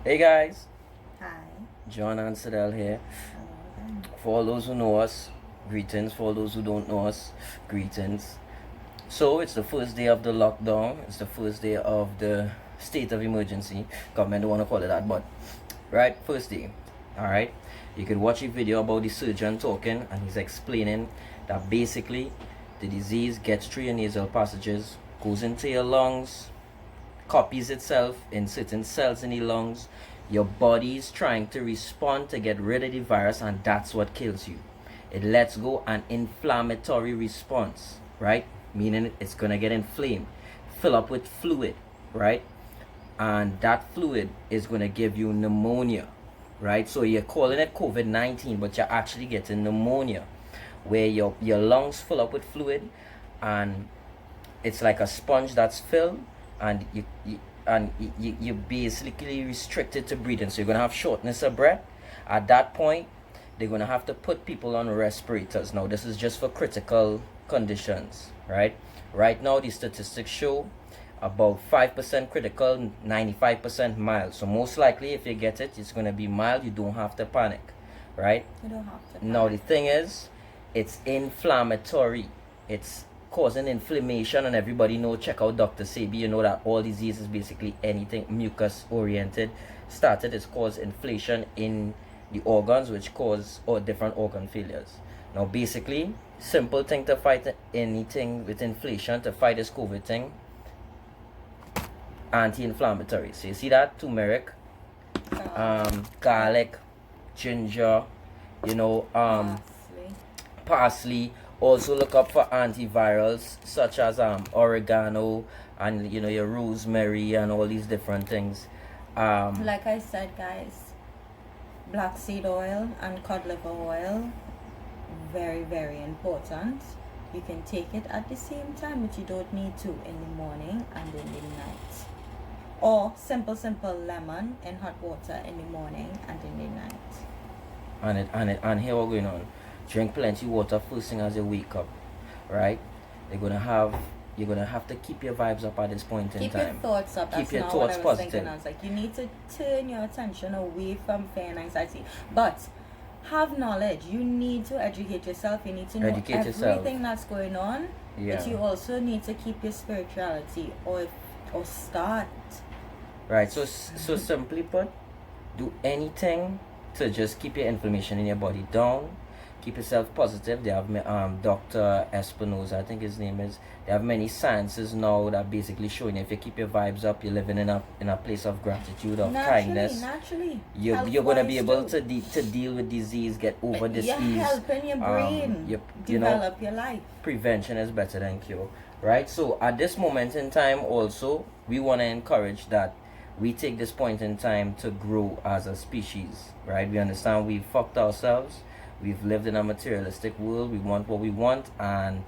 Hey guys, Hi. John and Sidel here. Hello again. For all those who know us, greetings. For all those who don't know us, greetings. So it's the first day of the lockdown. It's the first day of the state of emergency. Government don't want to call it that, but right, first day. All right. You could watch a video about the surgeon talking, and he's explaining that basically the disease gets through your nasal passages, goes into your lungs, copies itself in certain cells in the lungs. Your body is trying to respond to get rid of the virus, and that's what kills you. It lets go an inflammatory response, right? Meaning it's gonna get inflamed, fill up with fluid, right? And that fluid is gonna give you pneumonia, right? So you're calling it COVID-19, but you're actually getting pneumonia, where your lungs fill up with fluid, and it's like a sponge that's filled, and you're basically restricted to breathing, so you're gonna have shortness of breath. At that point, they're gonna have to put people on respirators. Now this is just for critical conditions, right now the statistics show about 5% critical, 95% mild. So most likely if you get it, it's gonna be mild. You don't have to panic, right? You don't have to. Now the thing is, it's inflammatory. It's causing inflammation, and everybody know, check out Dr. Sebi, you know that all disease is basically anything mucus oriented started is cause inflation in the organs, which cause all different organ failures. Now basically, simple thing to fight anything with inflation, to fight this COVID thing, anti-inflammatory. So you see that turmeric, garlic, ginger, you know, parsley. Also look up for antivirals such as oregano, and you know, your rosemary and all these different things. Like I said, guys, black seed oil and cod liver oil, very, very important. You can take it at the same time, but you don't need to in the morning and in the night. Or simple lemon in hot water in the morning and in the night. And here we're going on. Drink plenty water first thing as you wake up, right? You're gonna have to keep your vibes up at this point in Keep time. your thoughts up. Keep That's your not thoughts what I was positive. thinking. I was like, you need to turn your attention away from fear and anxiety. But have knowledge. You need to educate yourself. You need to know everything that's going on. Yeah. But you also need to keep your spirituality or start. Right. So simply put, do anything to just keep your inflammation in your body down. Keep yourself positive. They have Dr. Espinosa, I think his name is. They have many sciences now that basically showing if you keep your vibes up, you're living in a place of gratitude, of kindness. Naturally, you're gonna be able to deal with disease, get over disease. You're helping your brain develop your life. Prevention is better than cure, right? So at this moment in time, also we want to encourage that we take this point in time to grow as a species, right? We understand we fucked ourselves. We've lived in a materialistic world. We want what we want, and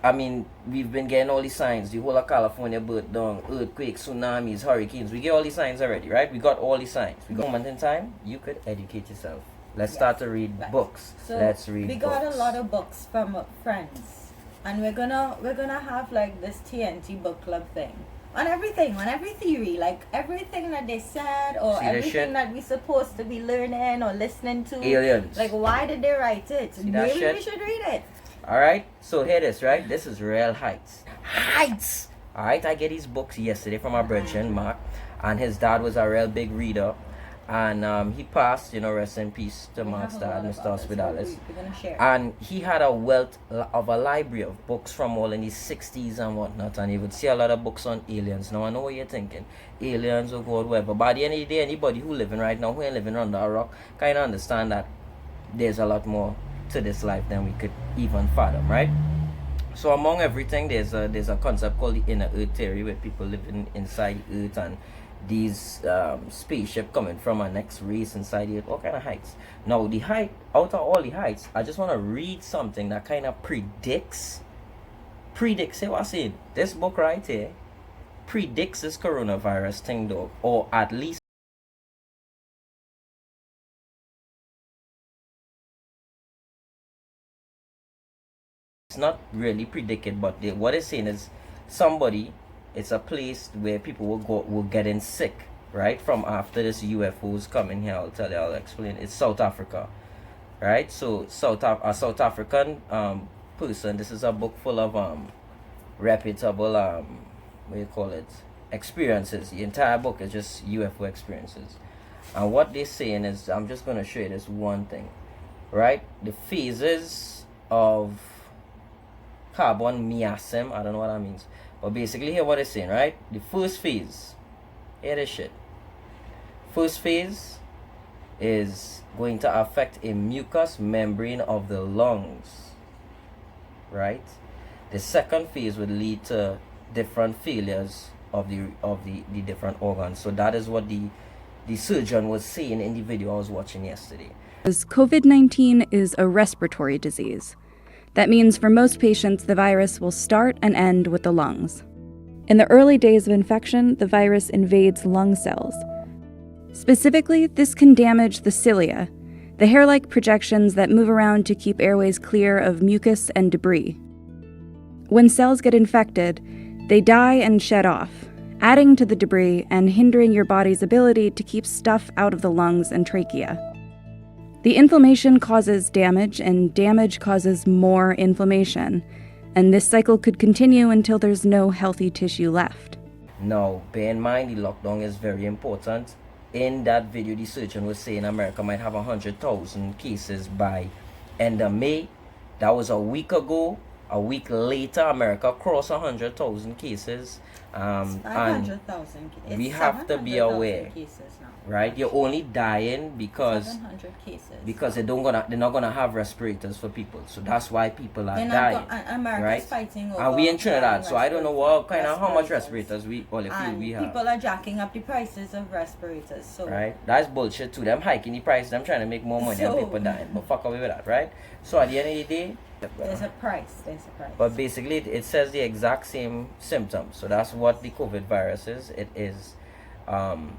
I mean, we've been getting all these signs. The whole of California burnt down, earthquakes, tsunamis, hurricanes. We get all these signs already, right? We got all these signs. We got a moment in time, you could educate yourself. Let's start to read books. So let's read we got a lot of books from friends, and we're gonna have like this TNT book club thing. On everything, on every theory, like everything that they said, or everything that we're supposed to be learning or listening to. Aliens. Like, why did they write it? Maybe we should read it. Alright, so here it is, right? This is Real Heights. Heights! Alright, I get these books yesterday from our brother, Mark, and his dad was a real big reader. And he passed, you know, rest in peace to Mark's dad, Mr. Hospitalis. And he had a wealth of a library of books from all in the 60s and whatnot. And you would see a lot of books on aliens. Now, I know what you're thinking. Aliens, oh God, whatever. But by the end of the day, anybody who living right now, who ain't living under a rock, kind of understand that there's a lot more to this life than we could even fathom, right? So among everything, there's a concept called the inner earth theory, where people living inside the earth, and these spaceship coming from a next race inside it, all kind of heights. Now the height, out of all the heights, I just want to read something that kind of predicts, say what I'm saying, this book right here predicts this coronavirus thing though, or at least it's not really predicted, but what it's saying is somebody, it's a place where people will getting sick, right? From after this UFOs coming here, I'll tell you, I'll explain. It's South Africa, right? So a South African person. This is a book full of reputable what do you call it, experiences. The entire book is just UFO experiences, and what they're saying is, I'm just gonna show you this one thing, right? The phases of carbon miasm. I don't know what that means, but basically here what it's saying, right? The first phase, hear this shit. First phase is going to affect a mucous membrane of the lungs, right? The second phase would lead to different failures of the different organs. So that is what the surgeon was saying in the video I was watching yesterday. COVID-19 is a respiratory disease. That means for most patients, the virus will start and end with the lungs. In the early days of infection, the virus invades lung cells. Specifically, this can damage the cilia, the hair-like projections that move around to keep airways clear of mucus and debris. When cells get infected, they die and shed off, adding to the debris and hindering your body's ability to keep stuff out of the lungs and trachea. The inflammation causes damage, and damage causes more inflammation, and this cycle could continue until there's no healthy tissue left. Now, bear in mind, the lockdown is very important. In that video, the surgeon was saying America might have 100,000 cases by end of May. That was a week ago. A week later, America crossed 100,000 cases. 500,000. We have to be aware, right? You're only dying because 700 cases. Because they're not gonna have respirators for people. So that's why people are dying. America's right? fighting over. And we in Trinidad, so I don't know how much respirators we have. People are jacking up the prices of respirators. So right, that's bullshit too. Them hiking the price, them trying to make more money and people dying. But fuck away with that, right? So at the end of the day, there's a price. But basically, it says the exact same symptoms. So that's what the COVID virus is. It is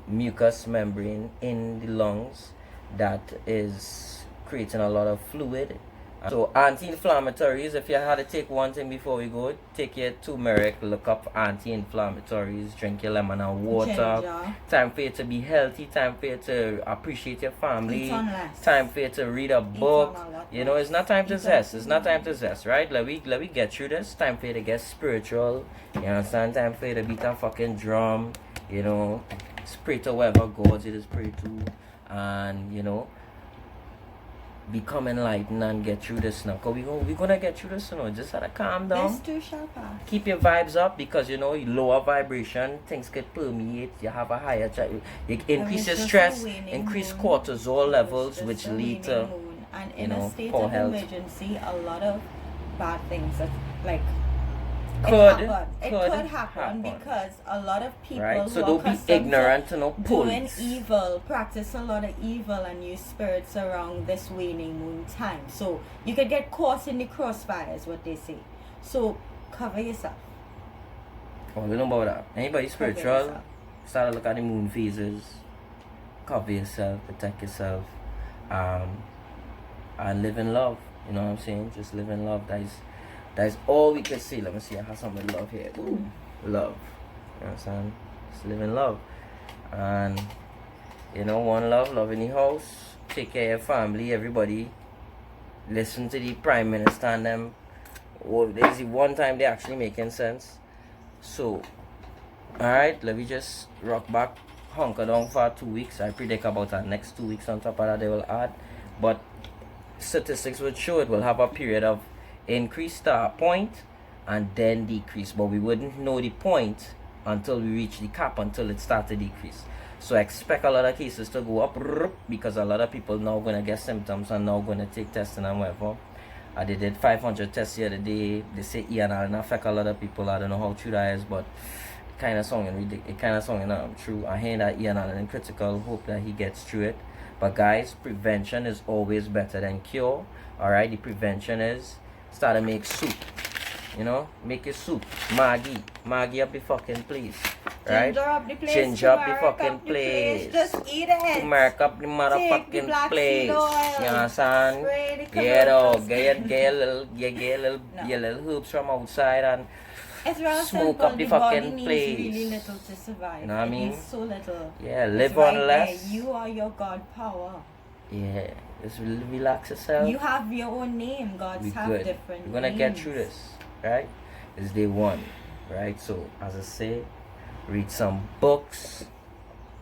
mucous membrane in the lungs that is creating a lot of fluid. So anti-inflammatories, if you had to take one thing before we go, take your turmeric, look up anti-inflammatories, drink your lemon and water. Ginger. Time for you to be healthy, time for you to appreciate your family, time for you to read a book. You know, it's not time to zest. It's not time to zest, right? Let me get through this. Time for you to get spiritual. You understand? Time for you to beat a fucking drum. You know, pray to whatever gods it is pray to, and you know, become enlightened and get through this now. Cause we're gonna get through this, you know. Just gotta calm down. This too shall pass. Keep your vibes up, because you know, lower vibration, things get permeate. You have a higher you increase your stress, increase cortisol levels, which lead to and in a state of emergency, a lot of bad things that could happen because a lot of people so who don't be ignorant to no doing evil, practice a lot of evil and use spirits around this waning moon time. So you could get caught in the crossfire is what they say. So cover yourself. Oh, we know about that. Anybody spiritual, start to look at the moon phases. Cover yourself, protect yourself, and live in love. You know what I'm saying? Just live in love. That's all we can see. Let me see. I have some love here. Ooh, love. You know what I'm saying? Just live in love. And, you know, one love in the house. Take care of your family, everybody. Listen to the Prime Minister and them. Oh, there's the one time they're actually making sense. So, alright, let me just rock back, hunker down for 2 weeks. I predict about the next 2 weeks on top of that they will add. But statistics would show it will have a period of increase to a point and then decrease, but we wouldn't know the point until we reach the cap, until it starts to decrease. So expect a lot of cases to go up because a lot of people now going to get symptoms and now going to take testing and whatever. They did 500 tests the other day. They say ENR affect a lot of people. I don't know how true that is, but it kind of sounding true. I hear that ENR is critical. Hope that he gets through it. But guys, prevention is always better than cure. Alright, the prevention is start to make soup. You know, make your soup. Maggie up the fucking place. Right? Ginger up the place. Ginger up the fucking place. Just eat it. Turmeric up the motherfucking place. You understand? Yeah, dog. Get your little herbs from outside and It's real smoke simple. up the body fucking needs place. really little to survive. You know what I It mean? needs so little. Yeah, It's live right on less. there. You are your God power. Yeah, just relax yourself. You have your own name. Gods We have good. different We're gonna names. get through this, right? It's day one, right? So as I say, read some books.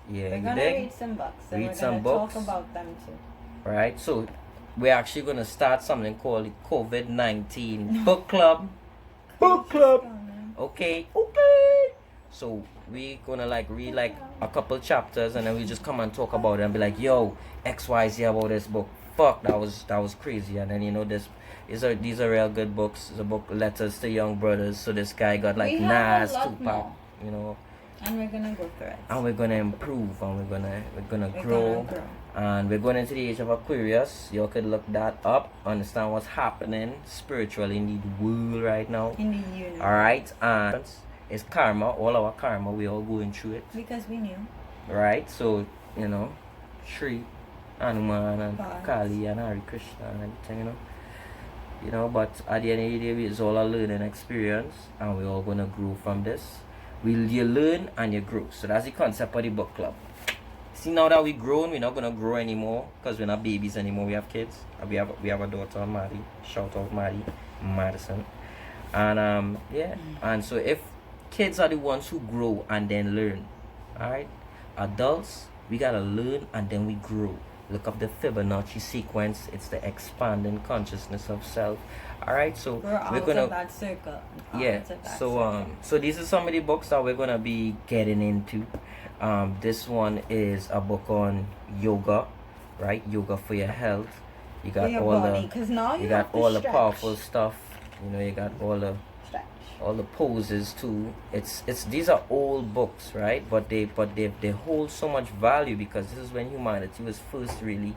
Yeah, We're you gonna dig? read some books and Read we're some gonna books. talk about them too. Right? So we're actually gonna start something called the COVID-19 book club. Book club. Okay. So we're gonna like read like a couple chapters and then we just come and talk about it and be like, yo, XYZ about this book. Fuck, that was crazy. And then you know these are real good books. It's a book, Letters to Young Brothers. So this guy got like We have Nas, a lot Tupac, more. you know. And we're gonna go through it. And we're gonna improve and we're gonna We're grow. gonna grow. And we're going into the age of Aquarius. You could look that up, understand what's happening spiritually in the world right now. In the universe. Alright, and it's karma, all our karma, we all going through it. Because we knew. Right? So, you know, Shri, Hanuman and Gods. Kali and Hare Krishna and everything, you know. You know, but at the end of the day, it's all a learning experience and we're all gonna grow from this. You learn and you grow. So that's the concept of the book club. See, now that we're grown, we're not gonna grow anymore because we're not babies anymore. We have kids. We have a daughter, Maddie. Shout out Maddie, Madison. And yeah. And so if kids are the ones who grow and then learn, all right. Adults, we gotta learn and then we grow. Look up the Fibonacci sequence. It's the expanding consciousness of self. All right. So We're gonna of that circle. yeah. So these are some of the books that we're gonna be getting into. This one is a book on yoga, right? Yoga for your health. You got your all body, the now you got all the powerful stuff. You know, you got all the stretch. all the poses too. It's these are old books, right? But they hold so much value because this is when humanity was first really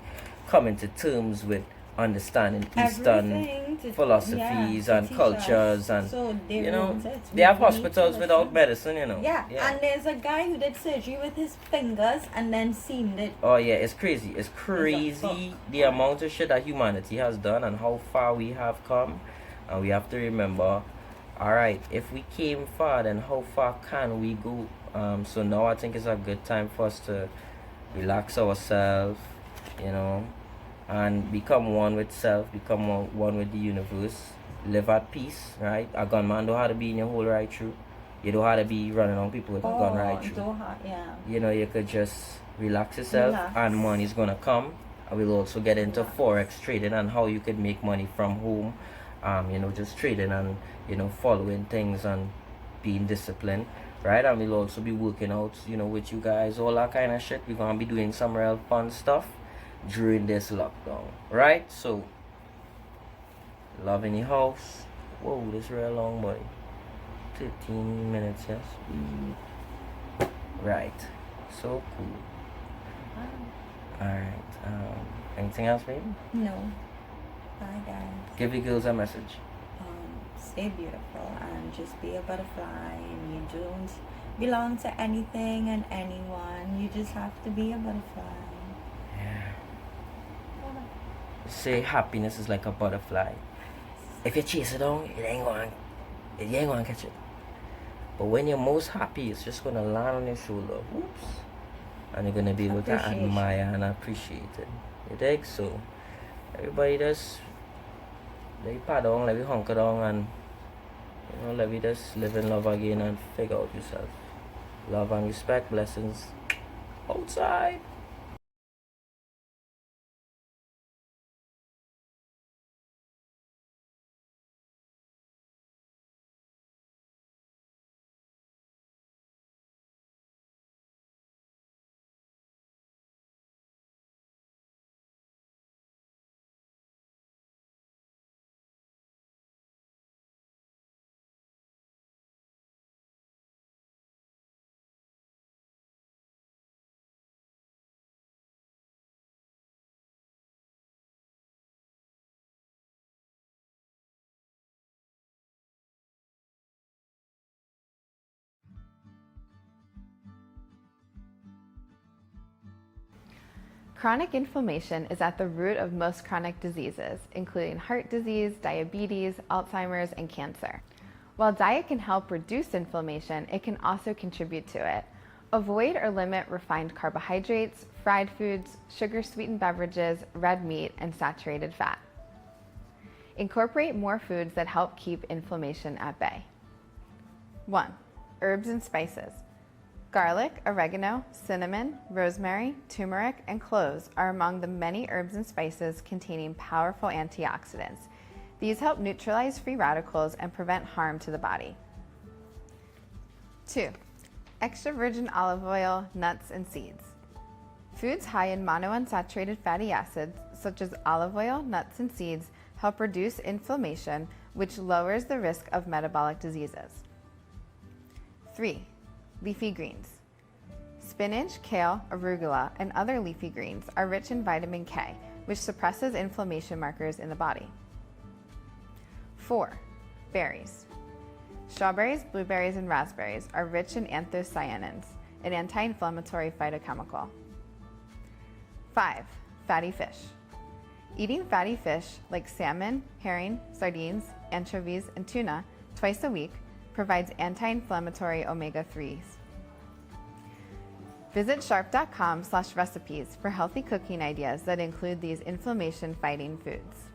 coming to terms with understanding Eastern philosophies and cultures and so you know they have hospitals without medicine, you know. Yeah, and there's a guy who did surgery with his fingers and then seamed it. Oh yeah, it's crazy. It's crazy the amount of shit that humanity has done and how far we have come. And we have to remember, alright, if we came far, then how far can we go? So now I think it's a good time for us to relax ourselves, you know, and become one with self, become one with the universe, live at peace, right? A gunman don't have to be in your hole right through. You don't have to be running on people with a gun right through. You know, you could just relax yourself and money's gonna come. I will also get into forex trading and how you could make money from home. You know, just trading and, you know, following things and being disciplined, right? And we'll also be working out, you know, with you guys, all that kind of shit. We're gonna be doing some real fun stuff during this lockdown, right? So, love in the house. Whoa, this real long, boy. 13 minutes, yes. Right. So cool. Alright. Anything else, baby? No. Bye, guys. Give the girls a message. Stay beautiful and just be a butterfly, and you don't belong to anything and anyone. You just have to be a butterfly. Yeah. Say happiness is like a butterfly. If you chase it down, you ain't gonna catch it. But when you're most happy, it's just gonna land on your shoulder. Whoops. And you're gonna be able to admire and appreciate it. You dig? So everybody just let me pad on, let me hunker down, and you know, let me just live in love again and figure out yourself. Love and respect, blessings outside. Chronic inflammation is at the root of most chronic diseases, including heart disease, diabetes, Alzheimer's, and cancer. While diet can help reduce inflammation, it can also contribute to it. Avoid or limit refined carbohydrates, fried foods, sugar-sweetened beverages, red meat, and saturated fat. Incorporate more foods that help keep inflammation at bay. 1. Herbs and spices. Garlic, oregano, cinnamon, rosemary, turmeric, and cloves are among the many herbs and spices containing powerful antioxidants. These help neutralize free radicals and prevent harm to the body. 2. Extra virgin olive oil, nuts, and seeds. Foods high in monounsaturated fatty acids, such as olive oil, nuts, and seeds, help reduce inflammation, which lowers the risk of metabolic diseases. 3. Leafy greens. Spinach, kale, arugula, and other leafy greens are rich in vitamin K, which suppresses inflammation markers in the body. 4. Berries. Strawberries, blueberries, and raspberries are rich in anthocyanins, an anti-inflammatory phytochemical. 5. Fatty fish. Eating fatty fish like salmon, herring, sardines, anchovies, and tuna twice a week provides anti-inflammatory omega-3s. Visit sharp.com/recipes for healthy cooking ideas that include these inflammation-fighting foods.